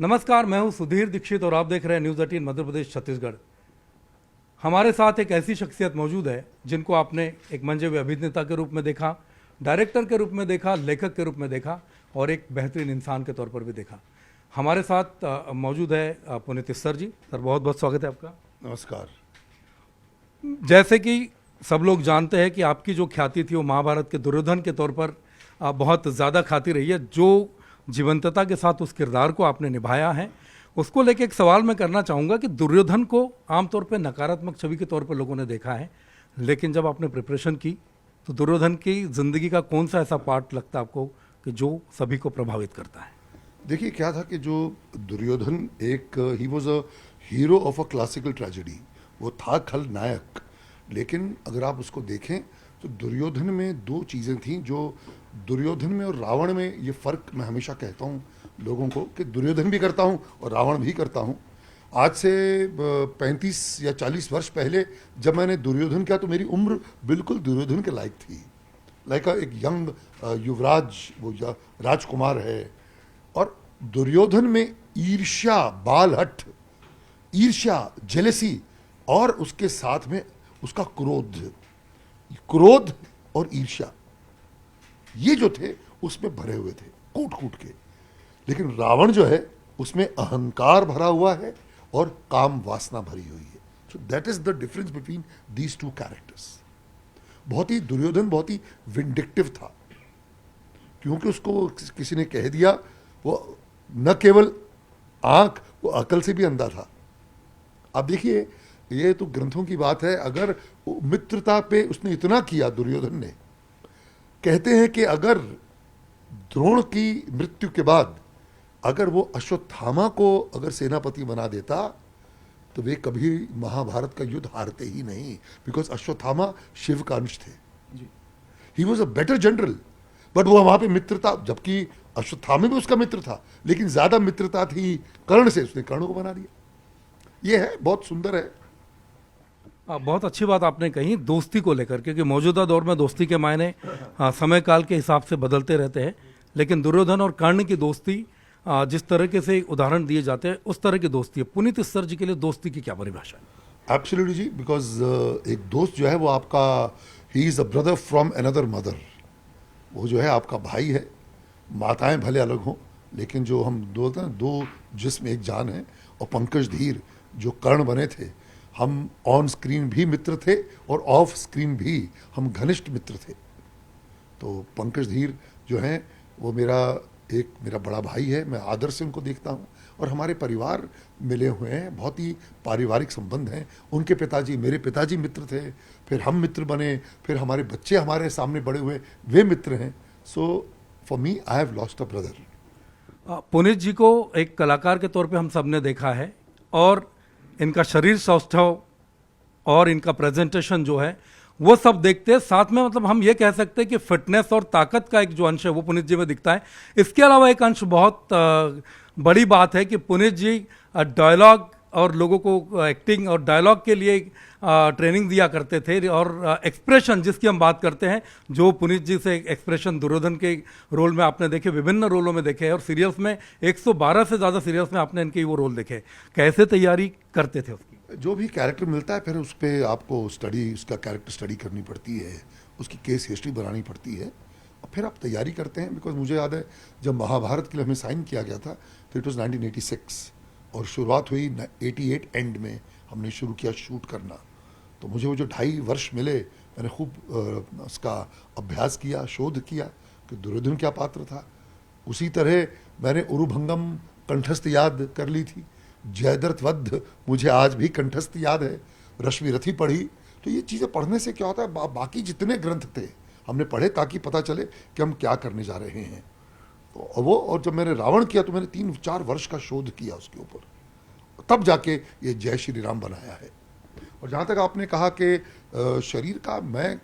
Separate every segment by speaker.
Speaker 1: नमस्कार, मैं हूं सुधीर दीक्षित और आप देख रहे हैं न्यूज़ 18 मध्य प्रदेश छत्तीसगढ़। हमारे साथ एक ऐसी शख्सियत मौजूद है जिनको आपने एक मंजे हुए अभिनेता के रूप में देखा, डायरेक्टर के रूप में देखा, लेखक के रूप में देखा और एक बेहतरीन इंसान के तौर पर भी देखा। हमारे साथ मौजूद है पुनीत इस्सर जी। सर, बहुत बहुत स्वागत है आपका।
Speaker 2: नमस्कार।
Speaker 1: जैसे कि सब लोग जानते हैं कि आपकी जो ख्याति थी वो महाभारत के दुर्योधन के तौर पर बहुत ज़्यादा ख्याति रही है। जो जीवंतता के साथ उस किरदार को आपने निभाया है, उसको लेके एक सवाल मैं करना चाहूँगा कि दुर्योधन को आमतौर पे नकारात्मक छवि के तौर पर लोगों ने देखा है, लेकिन जब आपने प्रिपरेशन की तो दुर्योधन की ज़िंदगी का कौन सा ऐसा पार्ट लगता है आपको कि जो सभी को प्रभावित करता है?
Speaker 2: देखिए, क्या था कि जो दुर्योधन ही was a hero of a classical tragedy. वो था खलनायक, लेकिन अगर आप उसको देखें तो दुर्योधन में दो चीज़ें थीं जो दुर्योधन में और रावण में ये फ़र्क मैं हमेशा कहता हूँ लोगों को कि दुर्योधन भी करता हूँ और रावण भी करता हूँ। आज से 35 या 40 वर्ष पहले जब मैंने दुर्योधन किया तो मेरी उम्र बिल्कुल दुर्योधन के लायक थी। लाइक एक यंग युवराज, वो राजकुमार है। और दुर्योधन में ईर्ष्या, बालहट, ईर्ष्या, जेलेसी और उसके साथ में उसका क्रोध और ईर्ष्या, ये जो थे उसमें भरे हुए थे कूट कूट के। लेकिन रावण जो है उसमें अहंकार भरा हुआ है और काम वासना भरी हुई है। So that is the difference between these two characters. Duryodhan बहुत ही विंडिक्टिव था, क्योंकि उसको किसी ने कह दिया, वो न केवल आंख, वो अकल से भी अंधा था। अब देखिए, ये तो ग्रंथों की बात है। अगर मित्रता पे उसने इतना किया दुर्योधन ने, कहते हैं कि अगर द्रोण की मृत्यु के बाद अगर वो अश्वत्थामा को अगर सेनापति बना देता तो वे कभी महाभारत का युद्ध हारते ही नहीं, बिकॉज अश्वत्थामा शिव का अंश थे। ही was a better general, but वो वहां पे मित्रता, जबकि अश्वत्थामा भी उसका मित्र था, लेकिन ज्यादा मित्रता थी कर्ण से, उसने कर्ण को बना दिया। ये है, बहुत सुंदर है।
Speaker 1: बहुत अच्छी बात आपने कही दोस्ती को लेकर, क्योंकि मौजूदा दौर में दोस्ती के मायने समय काल के हिसाब से बदलते रहते हैं, लेकिन दुर्योधन और कर्ण की दोस्ती जिस तरह से उदाहरण दिए जाते हैं उस तरह की दोस्ती है। पुनीत इस्सर जी के लिए दोस्ती की क्या परिभाषा है?
Speaker 2: एब्सोल्युटली जी, बिकॉज एक दोस्त जो है वो आपका, he is a brother from another mother. वो जो है आपका भाई है। माताएं भले अलग हों, लेकिन जो हम दो जिस्म एक जान है। और पंकज धीर जो कर्ण बने थे, हम ऑन स्क्रीन भी मित्र थे और ऑफ स्क्रीन भी हम घनिष्ठ मित्र थे। तो पंकज धीर जो हैं वो मेरा बड़ा भाई है। मैं आदर से उनको देखता हूँ और हमारे परिवार मिले हुए हैं, बहुत ही पारिवारिक संबंध हैं। उनके पिताजी मेरे पिताजी मित्र थे, फिर हम मित्र बने, फिर हमारे बच्चे हमारे सामने बड़े हुए, वे मित्र हैं। So for me, I have lost a brother.
Speaker 1: Puneet ji को एक कलाकार के तौर पे हम सब ने देखा है, और इनका शरीर सौष्ठव और इनका प्रेजेंटेशन जो है वो सब देखते हैं। साथ में मतलब हम ये कह सकते हैं कि फिटनेस और ताकत का एक जो अंश है वो पुनीत जी में दिखता है। इसके अलावा एक अंश बहुत बड़ी बात है कि पुनीत जी डायलॉग और लोगों को एक्टिंग और डायलॉग के लिए ट्रेनिंग दिया करते थे। और एक्सप्रेशन जिसकी हम बात करते हैं, जो पुनीत जी से एक्सप्रेशन दुर्योधन के रोल में आपने देखे, विभिन्न रोलों में देखे, और सीरियल्स में 112 से ज़्यादा सीरियल्स में आपने इनके वो रोल देखे। कैसे तैयारी करते थे उसकी?
Speaker 2: जो भी कैरेक्टर मिलता है फिर उस पर आपको उसका कैरेक्टर स्टडी करनी पड़ती है, उसकी केस हिस्ट्री बनानी पड़ती है, और फिर आप तैयारी करते हैं। बिकॉज मुझे याद है जब महाभारत के लिए हमें साइन किया गया था तो इट वॉज 1986 और शुरुआत हुई 88 एंड में हमने शुरू किया शूट करना। तो मुझे वो जो 2.5 वर्ष मिले, मैंने खूब उसका अभ्यास किया, शोध किया कि दुर्योधन क्या पात्र था। उसी तरह मैंने उरुभंगम कंठस्थ याद कर ली थी, जयद्रथ वध मुझे आज भी कंठस्थ याद है, रश्मिरथी पढ़ी। तो ये चीज़ें पढ़ने से क्या होता है, बाकी जितने ग्रंथ थे हमने पढ़े ताकि पता चले कि हम क्या करने जा रहे हैं। तो वो, और जब मैंने रावण किया तो मैंने 3-4 वर्ष का शोध किया उसके ऊपर, तब जाके ये जय श्री राम बनाया है। और जहाँ तक आपने कहा कि शरीर का, मैं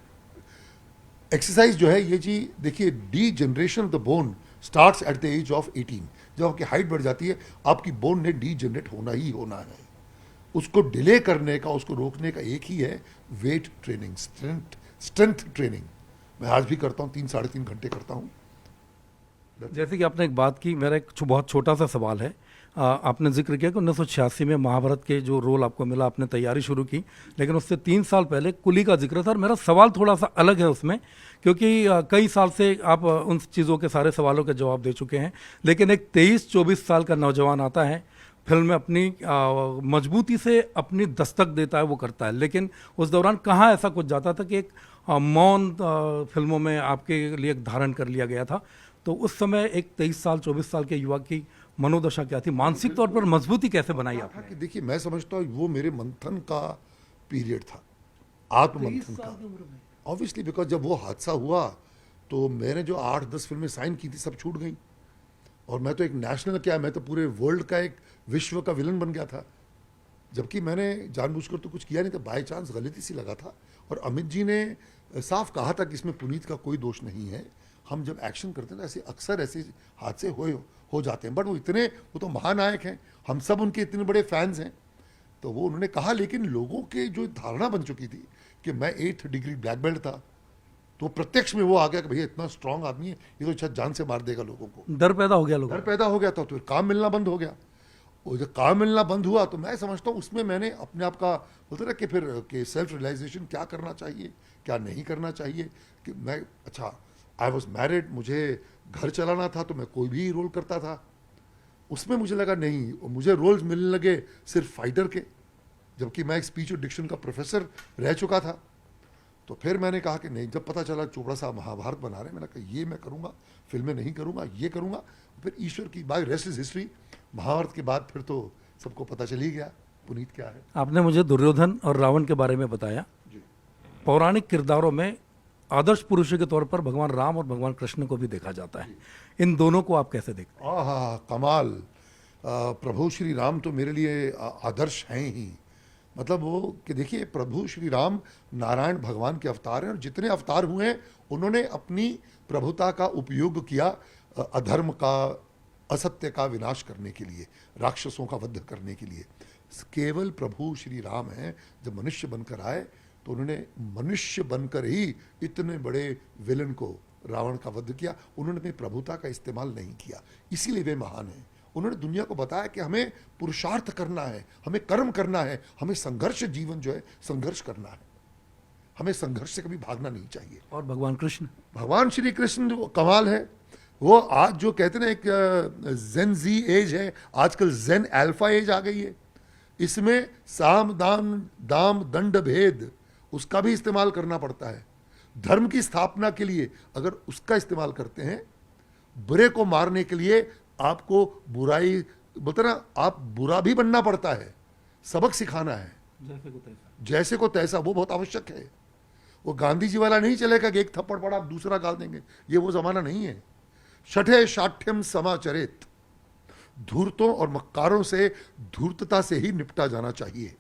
Speaker 2: एक्सरसाइज जो है ये जी, देखिए, degeneration of the bone starts at the age of 18। जब आपकी हाइट बढ़ जाती है आपकी बोन ने डी जनरेट होना ही होना है। उसको डिले करने का, उसको रोकने का एक ही है, वेट ट्रेनिंग, स्ट्रेंथ ट्रेनिंग। मैं आज भी करता हूँ, 3-3.5 घंटे करता हूँ।
Speaker 1: जैसे कि आपने एक बात की, मेरा एक बहुत छोटा सा सवाल है। आपने जिक्र किया कि 1986 में महाभारत के जो रोल आपको मिला, आपने तैयारी शुरू की, लेकिन उससे 3 साल पहले कुली का जिक्र था। और मेरा सवाल थोड़ा सा अलग है उसमें, क्योंकि कई साल से आप उन चीज़ों के सारे सवालों के जवाब दे चुके हैं, लेकिन एक 23-24 साल का नौजवान आता है, फिल्म में अपनी मजबूती से अपनी दस्तक देता है, वो करता है, लेकिन उस दौरान कहाँ ऐसा कुछ जाता था कि एक मौन फिल्मों में आपके लिए एक धारण कर लिया गया था। तो उस समय एक 23 साल 24 साल के युवा की मनोदशा क्या थी, मानसिक तौर पर मजबूती कैसे बनाई आपने?
Speaker 2: कि देखिए, मैं समझता हूँ वो मेरे मंथन का पीरियड था, आत्ममंथन का। ऑब्वियसली, बिकॉज जब वो हादसा हुआ तो मैंने जो 8-10 फिल्में साइन की थी सब छूट गई, और मैं तो एक नेशनल, क्या मैं तो पूरे वर्ल्ड का, एक विश्व का विलन बन गया था। जबकि मैंने जानबूझकर तो कुछ किया नहीं था, बाय चांस गलती सी लगा था। और अमित जी ने साफ कहा था कि इसमें पुनीत का कोई दोष नहीं है, हम जब एक्शन करते हैं तो ऐसे अक्सर ऐसे हादसे हो जाते हैं, बट वो तो महानायक हैं, हम सब उनके इतने बड़े फैंस हैं। तो वो उन्होंने कहा, लेकिन लोगों के जो धारणा बन चुकी थी कि मैं 8th डिग्री ब्लैक बेल्ट था, तो प्रत्यक्ष में वो आ गया कि भैया इतना स्ट्रांग आदमी है, ये तो शायद जान से मार देगा लोगों को।
Speaker 1: डर पैदा हो गया, लोगों
Speaker 2: डर पैदा हो गया था, तो काम मिलना बंद हो गया। और जब काम मिलना बंद हुआ तो मैं समझता हूँ उसमें मैंने अपने आप का, बोलते ना कि फिर कि सेल्फ रियलाइजेशन, क्या करना चाहिए क्या नहीं करना चाहिए। कि मैं, अच्छा, आई वॉज मैरिड, मुझे घर चलाना था, तो मैं कोई भी रोल करता था। उसमें मुझे लगा नहीं, मुझे रोल्स मिलने लगे सिर्फ फाइटर के, जबकि मैं एक स्पीच और डिक्शन का प्रोफेसर रह चुका था। तो फिर मैंने कहा कि नहीं, जब पता चला चोपड़ा साहब महाभारत बना रहे, मैंने कहा ये मैं करूँगा, फिल्में नहीं करूँगा, ये करूँगा। फिर ईश्वर की by rest is history, Mahabharat के बाद फिर तो सबको पता चल ही गया पुनीत क्या है।
Speaker 1: आपने मुझे दुर्योधन और रावण के बारे में बताया। पौराणिक किरदारों में आदर्श पुरुषों के तौर पर भगवान राम और भगवान कृष्ण को भी देखा जाता है, इन दोनों को आप कैसे देखते हैं?
Speaker 2: आहा, कमाल। प्रभु श्री राम तो मेरे लिए आदर्श हैं ही। मतलब वो कि देखिए, प्रभु श्री राम नारायण भगवान के अवतार हैं, और जितने अवतार हुए हैं उन्होंने अपनी प्रभुता का उपयोग किया अधर्म का, असत्य का विनाश करने के लिए, राक्षसों का वध करने के लिए। केवल प्रभु श्री राम हैं, जब मनुष्य बनकर आए तो उन्होंने मनुष्य बनकर ही इतने बड़े विलन को, रावण का वध किया। उन्होंने अपनी प्रभुता का इस्तेमाल नहीं किया, इसीलिए वे महान हैं। उन्होंने दुनिया को बताया कि हमें पुरुषार्थ करना है, हमें कर्म करना है, हमें संघर्ष, जीवन जो है संघर्ष करना है, हमें संघर्ष से कभी भागना नहीं चाहिए।
Speaker 1: और भगवान कृष्ण,
Speaker 2: भगवान श्री कृष्ण जो कमाल है, वो आज जो कहते हैं ना, एक जेन जी एज है, आजकल जेन अल्फा एज आ गई है। इसमें साम दाम दंड भेद, उसका भी इस्तेमाल करना पड़ता है। धर्म की स्थापना के लिए अगर उसका इस्तेमाल करते हैं, बुरे को मारने के लिए आपको बुराई, बोलते ना, आप बुरा भी बनना पड़ता है, सबक सिखाना है, जैसे को तैसा, वो बहुत आवश्यक है। वो गांधी जी वाला नहीं चलेगा कि एक थप्पड़ पड़ा आप दूसरा गाल देंगे, ये वो जमाना नहीं है। छठे शाठ्यम समाचरित, धूर्तों और मक्कारों से, धूर्तता से ही निपटा जाना चाहिए।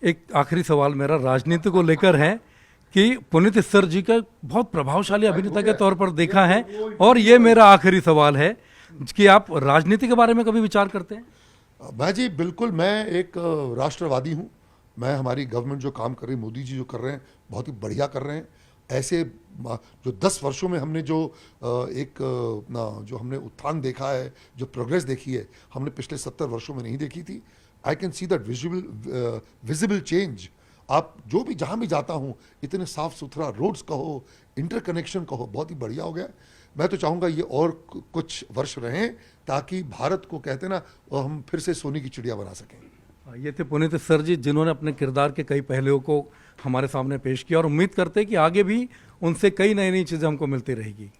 Speaker 1: एक आखिरी सवाल मेरा राजनीति को लेकर है कि पुनीत सर जी का बहुत प्रभावशाली अभिनेता के तौर पर देखा है, और ये मेरा आखिरी सवाल है कि आप राजनीति के बारे में कभी विचार करते हैं?
Speaker 2: भाई जी, बिल्कुल। मैं एक राष्ट्रवादी हूँ। मैं, हमारी गवर्नमेंट जो काम कर रही है, मोदी जी जो कर रहे हैं, बहुत ही बढ़िया कर रहे हैं। ऐसे जो 10 वर्षों में हमने जो जो हमने उत्थान देखा है, जो प्रोग्रेस देखी है, हमने पिछले 70 वर्षों में नहीं देखी थी। I can see that visible change. आप जो भी, जहाँ भी जाता हूँ, इतने साफ सुथरा रोड्स कहो, इंटरकनेक्शन कहो, बहुत ही बढ़िया हो गया। मैं तो चाहूँगा ये और कुछ वर्ष रहें, ताकि भारत को, कहते ना, हम फिर से सोने की चिड़िया बना सकें।
Speaker 1: ये थे पुनीत सर जी, जिन्होंने अपने किरदार के कई पहलुओं को हमारे सामने पेश किया, और उम्मीद करते हैं कि आगे भी उनसे कई नई नई चीज़ें हमको मिलती रहेगी।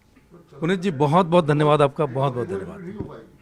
Speaker 1: पुनीत जी, बहुत बहुत धन्यवाद आपका, बहुत बहुत धन्यवाद।